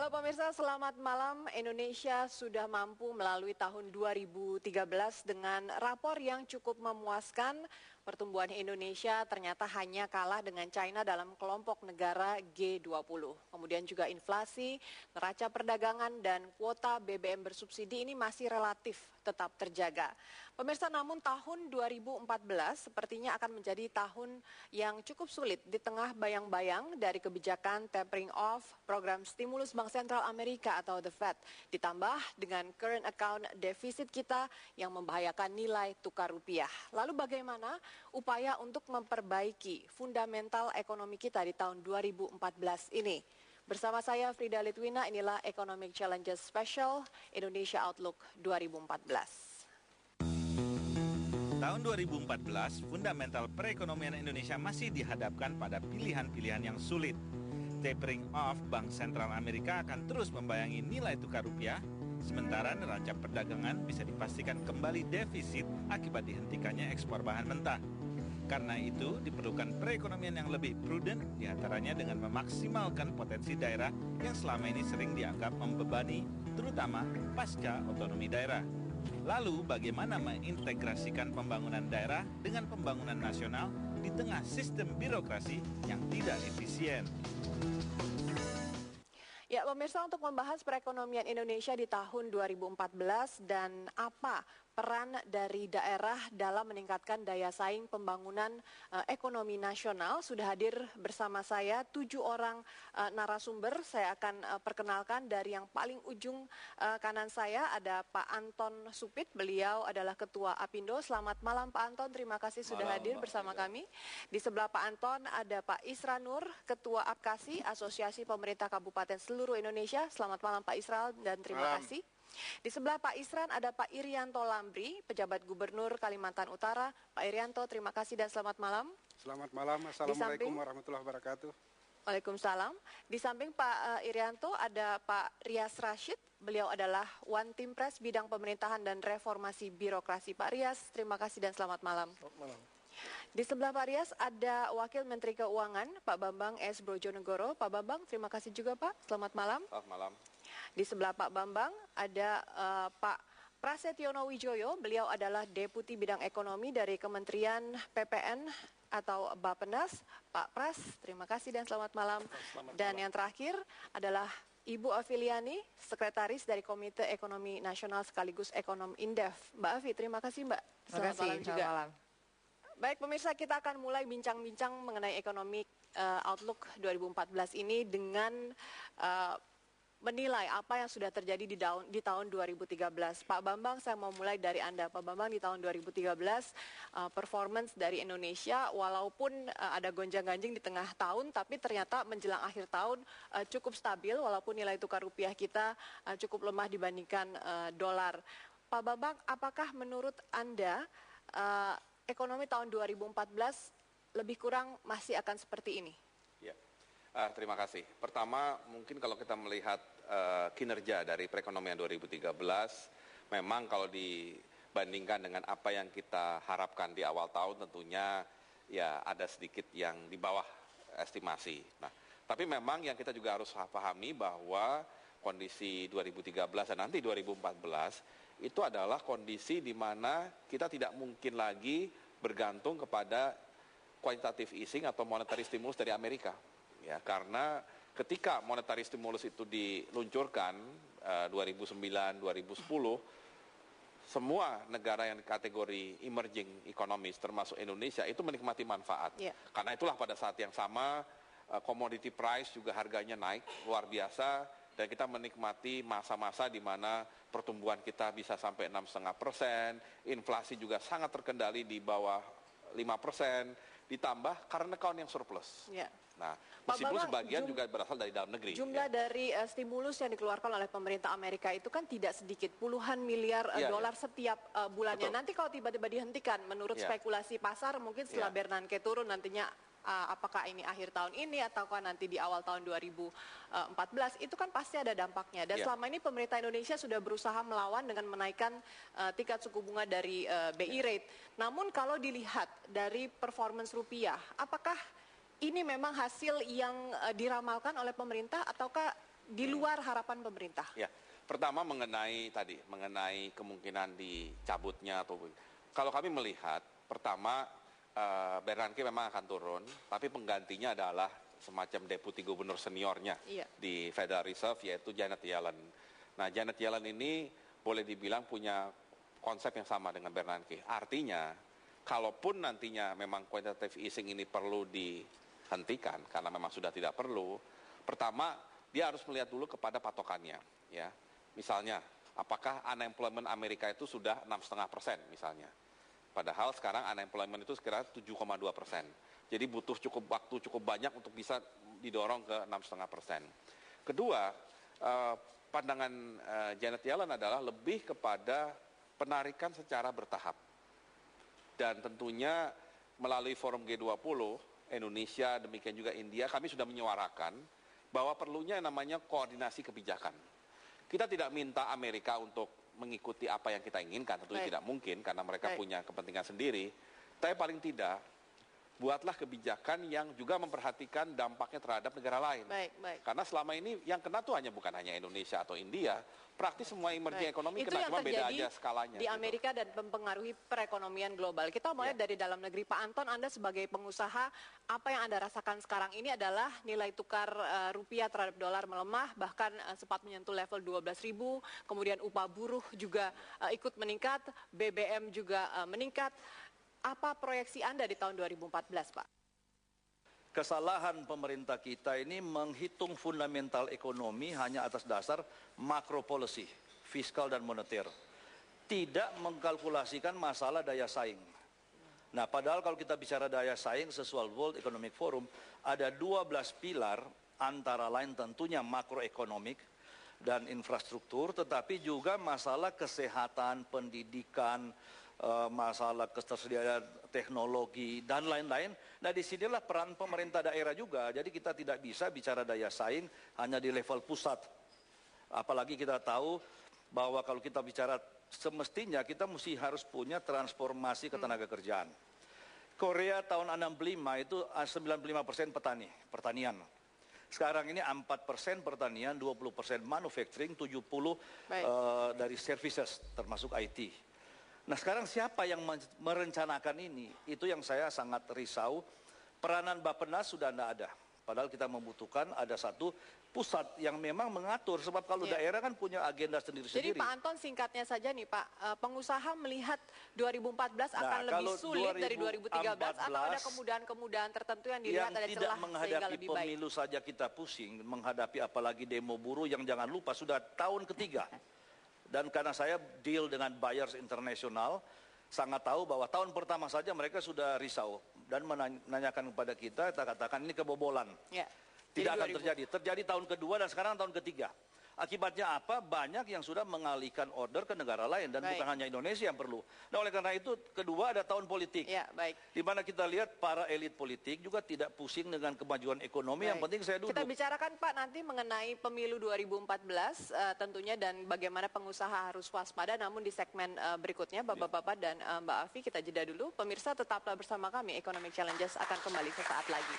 Halo pemirsa, selamat malam. Indonesia sudah mampu melalui tahun 2013 dengan rapor yang cukup memuaskan. Pertumbuhan Indonesia ternyata hanya kalah dengan China dalam kelompok negara G20. Kemudian juga inflasi, neraca perdagangan dan kuota BBM bersubsidi ini masih relatif tetap terjaga. Pemirsa, namun tahun 2014 sepertinya akan menjadi tahun yang cukup sulit di tengah bayang-bayang dari kebijakan tapering off program stimulus Bank Sentral Amerika atau The Fed, ditambah dengan current account defisit kita yang membahayakan nilai tukar rupiah. Lalu bagaimana upaya untuk memperbaiki fundamental ekonomi kita di tahun 2014 ini? Bersama saya Frida Litwina, inilah Economic Challenges Special Indonesia Outlook 2014. Tahun 2014, fundamental perekonomian Indonesia masih dihadapkan pada pilihan-pilihan yang sulit. Tapering off Bank Sentral Amerika akan terus membayangi nilai tukar rupiah, sementara neraca perdagangan bisa dipastikan kembali defisit akibat dihentikannya ekspor bahan mentah. Karena itu, diperlukan perekonomian yang lebih prudent, diantaranya dengan memaksimalkan potensi daerah yang selama ini sering dianggap membebani, terutama pasca otonomi daerah. Lalu, bagaimana mengintegrasikan pembangunan daerah dengan pembangunan nasional di tengah sistem birokrasi yang tidak efisien? Ya, pemirsa, untuk membahas perekonomian Indonesia di tahun 2014 dan apa peran dari daerah dalam meningkatkan daya saing pembangunan ekonomi nasional, sudah hadir bersama saya 7 orang narasumber. Saya akan perkenalkan dari yang paling ujung kanan saya ada Pak Anton Supit, beliau adalah Ketua Apindo. Selamat malam Pak Anton, terima kasih sudah hadir bersama kami. Di sebelah Pak Anton ada Pak Isra Nur, Ketua APKASI, Asosiasi Pemerintah Kabupaten Seluruh Indonesia. Selamat malam Pak Isra dan terima kasih. Di sebelah Pak Isran ada Pak Irianto Lambri, Pejabat Gubernur Kalimantan Utara. Pak Irianto, terima kasih dan selamat malam. Selamat malam, Assalamualaikum warahmatullahi wabarakatuh. Waalaikumsalam. Di samping Pak Irianto ada Pak Rias Rashid, beliau adalah One Team Press Bidang Pemerintahan dan Reformasi Birokrasi. Pak Rias, terima kasih dan selamat malam. Selamat malam. Di sebelah Pak Rias ada Wakil Menteri Keuangan, Pak Bambang S. Brojonegoro. Pak Bambang, terima kasih juga Pak. Selamat malam. Selamat malam. Di sebelah Pak Bambang ada Pak Prasetyono Wijoyo, beliau adalah Deputi Bidang Ekonomi dari Kementerian PPN atau Bappenas. Pak Pras, terima kasih dan selamat malam. Dan yang terakhir adalah Ibu Afiliani, Sekretaris dari Komite Ekonomi Nasional sekaligus Ekonom Indef. Mbak Afi, terima kasih Mbak. Selamat malam juga. Malam. Baik pemirsa, kita akan mulai bincang-bincang mengenai ekonomi Outlook 2014 ini dengan menilai apa yang sudah terjadi di tahun 2013. Pak Bambang, saya mau mulai dari Anda. Pak Bambang, di tahun 2013, performance dari Indonesia, walaupun ada gonjang-ganjing di tengah tahun, tapi ternyata menjelang akhir tahun cukup stabil, walaupun nilai tukar rupiah kita cukup lemah dibandingkan dolar. Pak Bambang, apakah menurut Anda ekonomi tahun 2014 lebih kurang masih akan seperti ini? Ya. Terima kasih. Pertama, mungkin kalau kita melihat kinerja dari perekonomian 2013, memang kalau dibandingkan dengan apa yang kita harapkan di awal tahun, tentunya ya ada sedikit yang di bawah estimasi. Nah, tapi memang yang kita juga harus pahami bahwa kondisi 2013 dan nanti 2014 itu adalah kondisi di mana kita tidak mungkin lagi bergantung kepada quantitative easing atau monetary stimulus dari Amerika. Ya, karena ketika monetary stimulus itu diluncurkan 2009, 2010, semua negara yang kategori emerging economies termasuk Indonesia itu menikmati manfaat. Yeah. Karena itulah pada saat yang sama commodity price juga harganya naik luar biasa dan kita menikmati masa-masa di mana pertumbuhan kita bisa sampai 6,5%, inflasi juga sangat terkendali di bawah 5%, ditambah current account yang surplus. Ya. Nah, meskipun sebagian juga berasal dari dalam negeri. Jumlah dari stimulus yang dikeluarkan oleh pemerintah Amerika itu kan tidak sedikit, puluhan miliar dolar setiap bulannya. Betul. Nanti kalau tiba-tiba dihentikan, menurut spekulasi pasar, mungkin setelah Bernanke turun nantinya, apakah ini akhir tahun ini ataukah nanti di awal tahun 2014, itu kan pasti ada dampaknya. Dan selama ini pemerintah Indonesia sudah berusaha melawan dengan menaikkan tingkat suku bunga dari BI rate. Namun kalau dilihat dari performance rupiah, apakah ini memang hasil yang diramalkan oleh pemerintah ataukah di luar harapan pemerintah? Ya, pertama mengenai kemungkinan dicabutnya atau kalau kami melihat, pertama Bernanke memang akan turun, tapi penggantinya adalah semacam deputi gubernur seniornya di Federal Reserve, yaitu Janet Yellen. Nah, Janet Yellen ini boleh dibilang punya konsep yang sama dengan Bernanke. Artinya, kalaupun nantinya memang quantitative easing ini perlu dihentikan, karena memang sudah tidak perlu, pertama dia harus melihat dulu kepada patokannya. Ya, misalnya, apakah unemployment Amerika itu sudah 6,5% misalnya. Padahal sekarang unemployment itu sekira 7,2%. Jadi butuh waktu cukup banyak untuk bisa didorong ke 6,5%. Kedua, pandangan Janet Yellen adalah lebih kepada penarikan secara bertahap. Dan tentunya melalui forum G20, Indonesia, demikian juga India, kami sudah menyuarakan bahwa perlunya namanya koordinasi kebijakan. Kita tidak minta Amerika untuk mengikuti apa yang kita inginkan, tentunya tidak mungkin karena mereka punya kepentingan sendiri. Tapi paling tidak, buatlah kebijakan yang juga memperhatikan dampaknya terhadap negara lain. Karena selama ini yang kena tuh bukan hanya Indonesia atau India, praktis semua emerging ekonomi kena, cuma beda aja skalanya. Di Amerika dan mempengaruhi perekonomian global. Kita mulai dari dalam negeri. Pak Anton, Anda sebagai pengusaha, apa yang Anda rasakan sekarang ini adalah nilai tukar rupiah terhadap dolar melemah, bahkan sempat menyentuh level 12.000, kemudian upah buruh juga ikut meningkat, BBM juga meningkat. Apa proyeksi Anda di tahun 2014, Pak? Kesalahan pemerintah kita ini menghitung fundamental ekonomi hanya atas dasar macro policy, fiskal dan moneter. Tidak mengkalkulasikan masalah daya saing. Nah, padahal kalau kita bicara daya saing sesuai World Economic Forum, ada 12 pilar, antara lain tentunya makroekonomik dan infrastruktur, tetapi juga masalah kesehatan, pendidikan, masalah ketersediaan teknologi dan lain-lain. Nah, disinilah peran pemerintah daerah juga. Jadi kita tidak bisa bicara daya saing hanya di level pusat. Apalagi kita tahu bahwa kalau kita bicara semestinya kita harus punya transformasi ketenaga kerjaan. Korea tahun 65 itu 95% pertanian. Sekarang ini 4% pertanian, 20% manufacturing, 70% dari services termasuk IT. Nah, sekarang siapa yang merencanakan ini? Itu yang saya sangat risau. Peranan Bappenas sudah tidak ada. Padahal kita membutuhkan ada satu pusat yang memang mengatur. Sebab kalau daerah kan punya agenda sendiri-sendiri. Jadi Pak Anton, singkatnya saja nih Pak, pengusaha melihat 2014 akan lebih sulit dari 2013 atau ada kemudahan-kemudahan tertentu yang dilihat ada celah sehingga lebih baik? Yang tidak menghadapi pemilu saja kita pusing, menghadapi apalagi demo buruh yang jangan lupa sudah tahun ketiga. Dan karena saya deal dengan buyers internasional, sangat tahu bahwa tahun pertama saja mereka sudah risau dan menanyakan kepada kita katakan ini kebobolan. Tidak akan terjadi. Terjadi tahun kedua dan sekarang tahun ketiga. Akibatnya apa? Banyak yang sudah mengalihkan order ke negara lain dan bukan hanya Indonesia yang perlu. Nah, oleh karena itu kedua ada tahun politik. Di mana kita lihat para elit politik juga tidak pusing dengan kemajuan ekonomi. Yang penting saya duduk. Kita bicarakan Pak nanti mengenai pemilu 2014 tentunya dan bagaimana pengusaha harus waspada. Namun di segmen berikutnya Bapak-bapak dan Mbak Afi kita jeda dulu. Pemirsa tetaplah bersama kami. Economic Challenges akan kembali sesaat lagi.